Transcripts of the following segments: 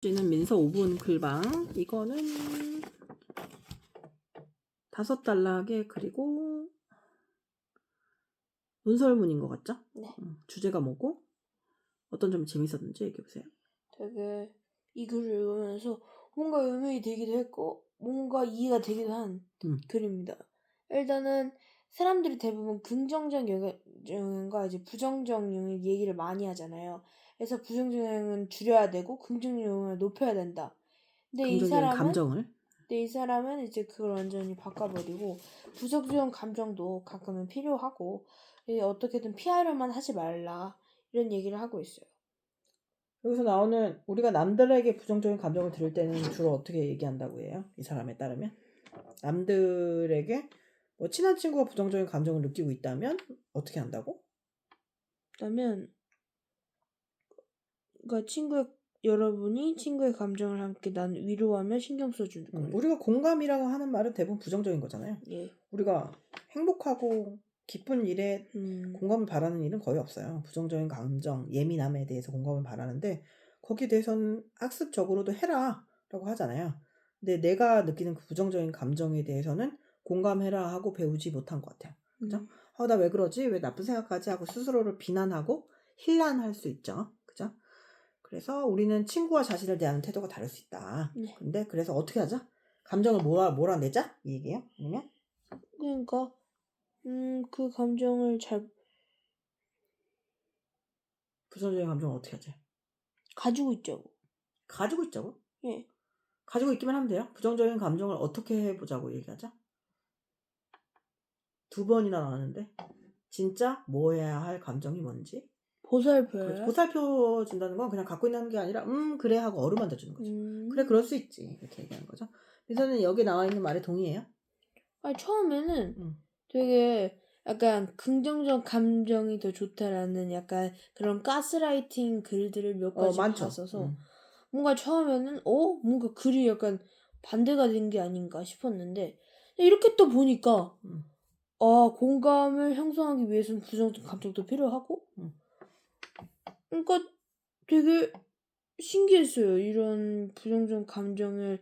는 민서 5분 글방. 이거는 5단락에 그리고 논설문인 것 같죠? 네. 주제가 뭐고 어떤 점이 재밌었는지 얘기해보세요. 되게 이 글을 읽으면서 뭔가 의미 되기도 했고 뭔가 이해가 되기도 한 글입니다. 일단은 사람들이 대부분 긍정적 영향과 이제 부정적 영향 얘기를 많이 하잖아요. 그래서 부정적 영향은 줄여야 되고 긍정적 영향을 높여야 된다. 긍정적인 감정을. 이 사람은 이제 그걸 완전히 바꿔버리고 부정적 감정도 가끔은 필요하고 어떻게든 피하려만 하지 말라 이런 얘기를 하고 있어요. 여기서 나오는 우리가 남들에게 부정적인 감정을 들을 때는 주로 어떻게 얘기한다고 해요? 이 사람에 따르면 남들에게 뭐 친한 친구가 부정적인 감정을 느끼고 있다면 어떻게 한다고? 그러면 그러니까 여러분이 친구의 감정을 함께 위로하며 신경 써주는 거예요. 우리가 공감이라고 하는 말은 대부분 부정적인 거잖아요. 예. 우리가 행복하고 기쁜 일에 공감을 바라는 일은 거의 없어요. 부정적인 감정, 예민함에 대해서 공감을 바라는데 거기에 대해서는 학습적으로도 해라 라고 하잖아요. 근데 내가 느끼는 그 부정적인 감정에 대해서는 공감해라 하고 배우지 못한 것 같아요. 그죠? 나 왜 그러지? 왜 나쁜 생각까지 하고 스스로를 비난하고 힐난할 수 있죠. 그죠? 그래서 우리는 친구와 자신을 대하는 태도가 다를 수 있다. 네. 근데 그래서 어떻게 하자? 감정을 몰아내자? 이 얘기예요? 아니면? 그러니까 그 감정을 부정적인 감정을 어떻게 하지? 가지고 있자고. 가지고 있자고? 예. 가지고 있기만 하면 돼요. 부정적인 감정을 어떻게 해보자고 얘기하자. 2번이나 나왔는데 진짜 뭐 해야 할 감정이 뭔지 보살펴야. 보살펴준다는 건 그냥 갖고 있는 게 아니라 그래 하고 어루만져 주는 거죠. 그래 그럴 수 있지 이렇게 얘기하는 거죠. 그래서는 여기 나와 있는 말에 동의해요? 아니 처음에는 되게 약간 긍정적 감정이 더 좋다라는 약간 그런 가스라이팅 글들을 몇 가지 많죠. 봤어서 뭔가 처음에는 뭔가 글이 약간 반대가 된 게 아닌가 싶었는데 이렇게 또 보니까 공감을 형성하기 위해서는 부정적 감정도 필요하고 그러니까 되게 신기했어요. 이런 부정적 감정을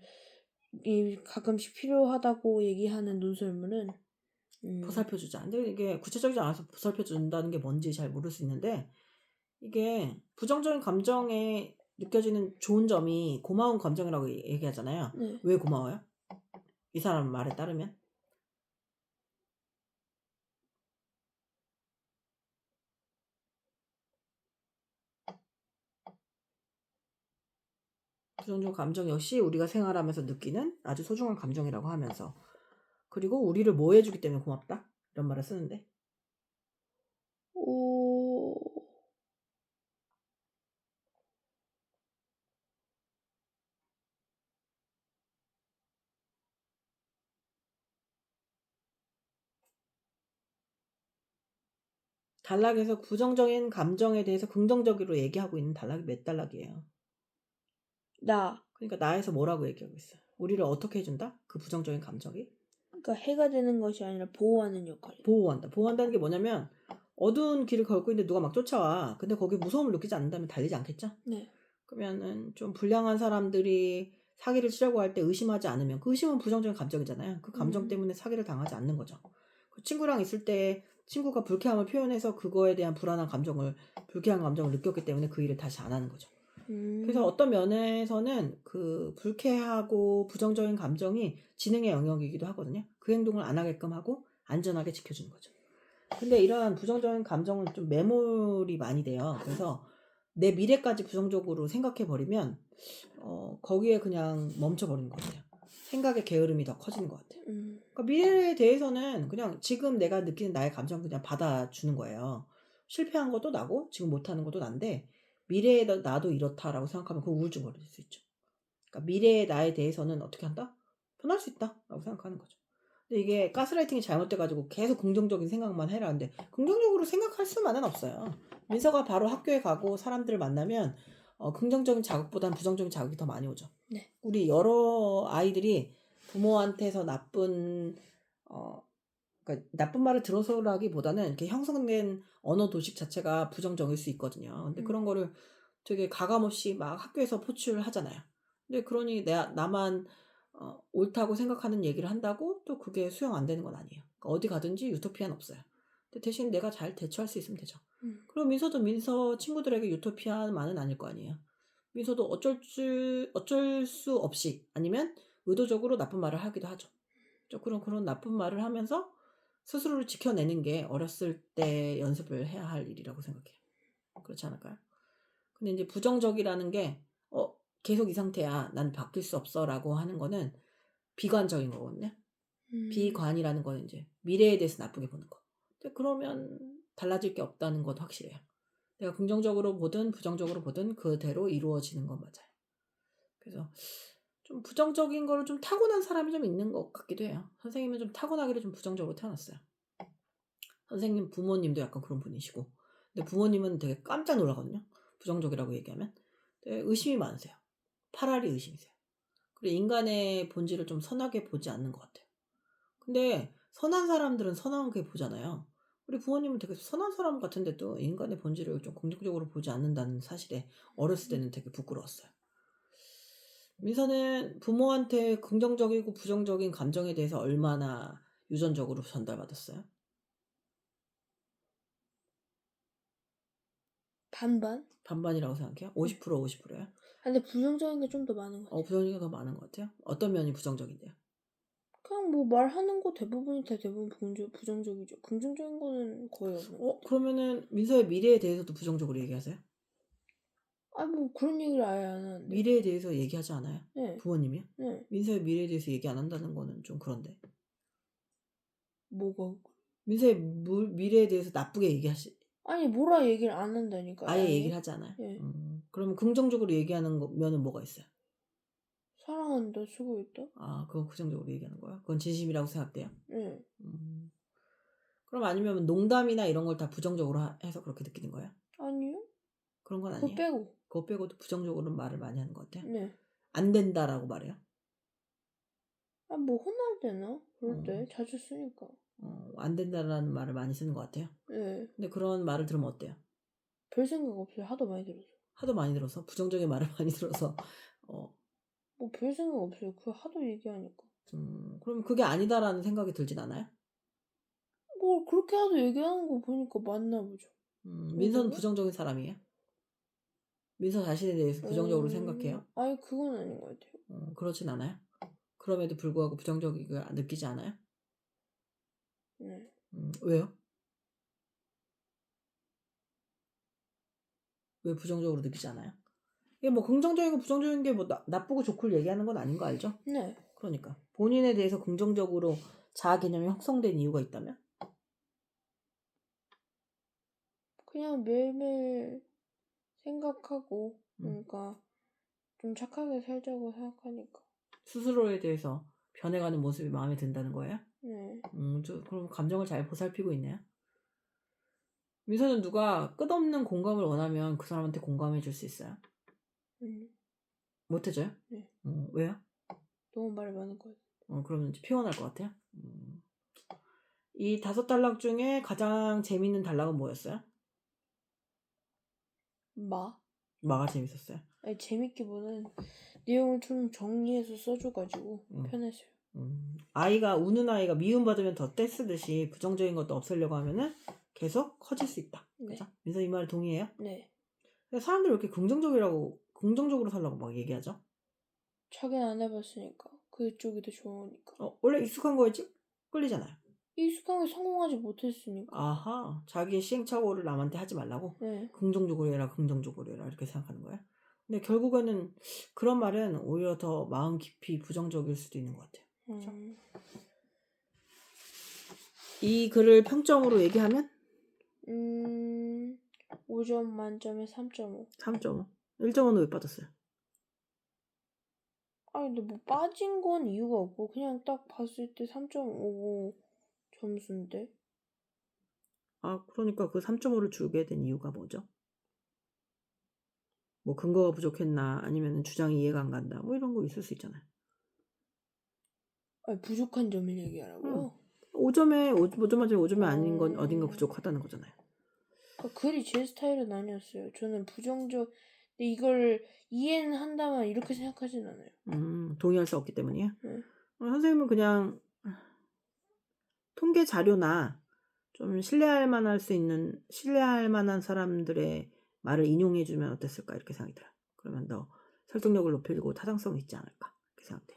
가끔씩 필요하다고 얘기하는 논설문은 보살펴주자. 근데 이게 구체적이지 않아서 보살펴준다는 게 뭔지 잘 모를 수 있는데 이게 부정적인 감정에 느껴지는 좋은 점이 고마운 감정이라고 얘기하잖아요. 네. 왜 고마워요? 이 사람 말에 따르면? 부정적 감정 역시 우리가 생활하면서 느끼는 아주 소중한 감정이라고 하면서 그리고 우리를 뭐 해주기 때문에 고맙다? 이런 말을 쓰는데 단락에서 부정적인 감정에 대해서 긍정적으로 얘기하고 있는 단락이 몇 단락이에요? 그러니까 나에서 뭐라고 얘기하고 있어요? 우리를 어떻게 해준다? 그 부정적인 감정이? 그러니까 해가 되는 것이 아니라 보호하는 역할이에요. 보호한다. 보호한다는 게 뭐냐면 어두운 길을 걷고 있는데 누가 막 쫓아와. 근데 거기에 무서움을 느끼지 않는다면 달리지 않겠죠? 네. 그러면은 좀 불량한 사람들이 사기를 치려고 할 때 의심하지 않으면 그 의심은 부정적인 감정이잖아요. 그 감정 때문에 사기를 당하지 않는 거죠. 그 친구랑 있을 때 친구가 불쾌함을 표현해서 그거에 대한 불안한 감정을 불쾌한 감정을 느꼈기 때문에 그 일을 다시 안 하는 거죠. 그래서 어떤 면에서는 그 불쾌하고 부정적인 감정이 지능의 영역이기도 하거든요. 그 행동을 안 하게끔 하고 안전하게 지켜주는 거죠. 근데 이러한 부정적인 감정은 좀 매몰이 많이 돼요. 그래서 내 미래까지 부정적으로 생각해버리면 거기에 그냥 멈춰버리는 것 같아요. 생각의 게으름이 더 커지는 것 같아요. 그러니까 미래에 대해서는 그냥 지금 내가 느끼는 나의 감정 그냥 받아주는 거예요. 실패한 것도 나고 지금 못하는 것도 난데 미래의 나도 이렇다라고 생각하면 그거 우울증거릴 수 있죠. 그러니까 미래의 나에 대해서는 어떻게 한다? 변할 수 있다라고 생각하는 거죠. 근데 이게 가스라이팅이 잘못돼가지고 계속 긍정적인 생각만 해라 하는데 긍정적으로 생각할 수만은 없어요. 민서가 바로 학교에 가고 사람들을 만나면 긍정적인 자극보다는 부정적인 자극이 더 많이 오죠. 네. 우리 여러 아이들이 부모한테서 그러니까 나쁜 말을 들어서라기보다는 이렇게 형성된 언어 도식 자체가 부정적일 수 있거든요. 근데 그런 거를 되게 가감없이 막 학교에서 포출을 하잖아요. 근데 그러니 나만 옳다고 생각하는 얘기를 한다고 또 그게 수용 안 되는 건 아니에요. 그러니까 어디 가든지 유토피아는 없어요. 근데 대신 내가 잘 대처할 수 있으면 되죠. 그리고 민서도 민서 친구들에게 유토피아만은 아닐 거 아니에요. 민서도 어쩔 수 없이 아니면 의도적으로 나쁜 말을 하기도 하죠. 그런 나쁜 말을 하면서 스스로를 지켜내는 게 어렸을 때 연습을 해야 할 일이라고 생각해요. 그렇지 않을까요? 근데 이제 부정적이라는 게 계속 이 상태야. 난 바뀔 수 없어라고 하는 거는 비관적인 거거든요. 비관이라는 거는 이제 미래에 대해서 나쁘게 보는 거. 근데 그러면 달라질 게 없다는 건 확실해요. 내가 긍정적으로 보든 부정적으로 보든 그대로 이루어지는 건 맞아요. 그래서 좀 부정적인 거를 좀 타고난 사람이 좀 있는 것 같기도 해요. 선생님은 좀 타고나기를 좀 부정적으로 태어났어요. 선생님 부모님도 약간 그런 분이시고. 근데 부모님은 되게 깜짝 놀라거든요. 부정적이라고 얘기하면. 되게 의심이 많으세요. 파라리 의심이세요. 그리고 인간의 본질을 좀 선하게 보지 않는 것 같아요. 근데 선한 사람들은 선하게 보잖아요. 우리 부모님은 되게 선한 사람 같은데도 인간의 본질을 좀 긍정적으로 보지 않는다는 사실에 어렸을 때는 되게 부끄러웠어요. 민서는 부모한테 긍정적이고 부정적인 감정에 대해서 얼마나 유전적으로 전달받았어요? 반반? 반반이라고 생각해요? 50% 50%예요? 근데 부정적인 게 좀 더 많은 것 같아요. 부정적인 게 더 많은 것 같아요? 어떤 면이 부정적인데요? 그냥 뭐 말하는 거 대부분 부정적이죠. 긍정적인 거는 거의 없는 것 같아요. 그러면은 민서의 미래에 대해서도 부정적으로 얘기하세요? 뭐 그런 얘기를 아예 안 하는데. 미래에 대해서 얘기하지 않아요? 네. 부모님이요? 네. 민서의 미래에 대해서 얘기 안 한다는 거는 좀 그런데. 뭐가? 민서의 미래에 대해서 나쁘게 아니 뭐라 얘기를 안 한다니까요. 아예 얘기를 하지 않아요? 네. 그러면 긍정적으로 얘기하는 면은 뭐가 있어요? 사랑한다, 쓰고 있다. 그건 부정적으로 얘기하는 거야? 그건 진심이라고 생각돼요? 네. 그럼 아니면 농담이나 이런 걸 다 부정적으로 해서 그렇게 느끼는 거예요? 아니요. 그런 건 그거 아니에요? 빼고. 그거 빼고도 부정적으로 말을 많이 하는 것 같아요? 네. 안 된다라고 말해요? 뭐 혼날 때나 그럴 때 어. 자주 쓰니까. 안 된다라는 말을 많이 쓰는 것 같아요? 네. 근데 그런 말을 들으면 어때요? 별 생각 없어요. 하도 많이 들어서. 하도 많이 들어서 부정적인 말을 많이 들어서 뭐 별 생각 없어요. 그거 하도 얘기하니까. 그럼 그게 아니다라는 생각이 들진 않아요? 뭐 그렇게 하도 얘기하는 거 보니까 맞나 보죠. 민서는 부정적인 사람이에요? 민서 자신에 대해서 부정적으로 생각해요? 아니 그건 아닌 것 같아요. 그렇진 않아요? 그럼에도 불구하고 부정적이게 느끼지 않아요? 네. 왜요? 왜 부정적으로 느끼지 않아요? 이게 뭐 긍정적이고 부정적인 게 뭐 나쁘고 좋고를 얘기하는 건 아닌 거 알죠? 네. 그러니까 본인에 대해서 긍정적으로 자아 개념이 형성된 이유가 있다면? 그냥 매일매일 생각하고 그러니까 좀 착하게 살자고 생각하니까. 스스로에 대해서 변해가는 모습이 마음에 든다는 거예요? 네. 그럼 감정을 잘 보살피고 있네요. 민서는 누가 끝없는 공감을 원하면 그 사람한테 공감해 줄 수 있어요? 못 해줘요? 네. 왜요? 너무 말이 많을 것 같아요. 그러면 이제 피곤할 것 같아요? 이 5단락 중에 가장 재밌는 단락은 뭐였어요? 마가 재밌었어요? 아니 재밌기보다는 내용을 좀 정리해서 써줘가지고 편했어요. 아이가 우는 아이가 미움받으면 더 떼쓰듯이 부정적인 것도 없애려고 하면은 계속 커질 수 있다. 네. 그죠? 민서 이 말에 동의해요? 네. 근데 사람들이 왜 이렇게 긍정적으로 살라고 막 얘기하죠? 자기는 안 해봤으니까 그쪽이 더 좋으니까. 원래 익숙한 거에 끌리잖아요. 익숙한 게 성공하지 못했으니까. 아하, 자기의 시행착오를 남한테 하지 말라고? 네. 긍정적으로 해라, 긍정적으로 해라 이렇게 생각하는 거예요. 근데 결국에는 그런 말은 오히려 더 마음 깊이 부정적일 수도 있는 것 같아요. 그렇죠? 이 글을 평점으로 얘기하면? 5점 만점에 3.5. 3.5. 1점은 왜 빠졌어요? 근데 뭐 빠진 건 이유가 없고 그냥 딱 봤을 때 3.5 점수인데. 그러니까 그 3.5를 주게 된 이유가 뭐죠? 뭐 근거가 부족했나 아니면 주장이 이해가 안 간다 뭐 이런 거 있을 수 있잖아요. 부족한 점을 얘기하라고요? 5점 만점에 5점이 아닌 건 어딘가 부족하다는 거잖아요. 글이 제 스타일은 아니었어요. 저는 근데 이걸 이해는 한다면 이렇게 생각하진 않아요. 동의할 수 없기 때문이야. 네. 선생님은 그냥 통계 자료나 좀 신뢰할 만한 사람들의 말을 인용해 주면 어땠을까 이렇게 생각이 들어요. 그러면 더 설득력을 높이고 타당성이 있지 않을까 이렇게 생각돼.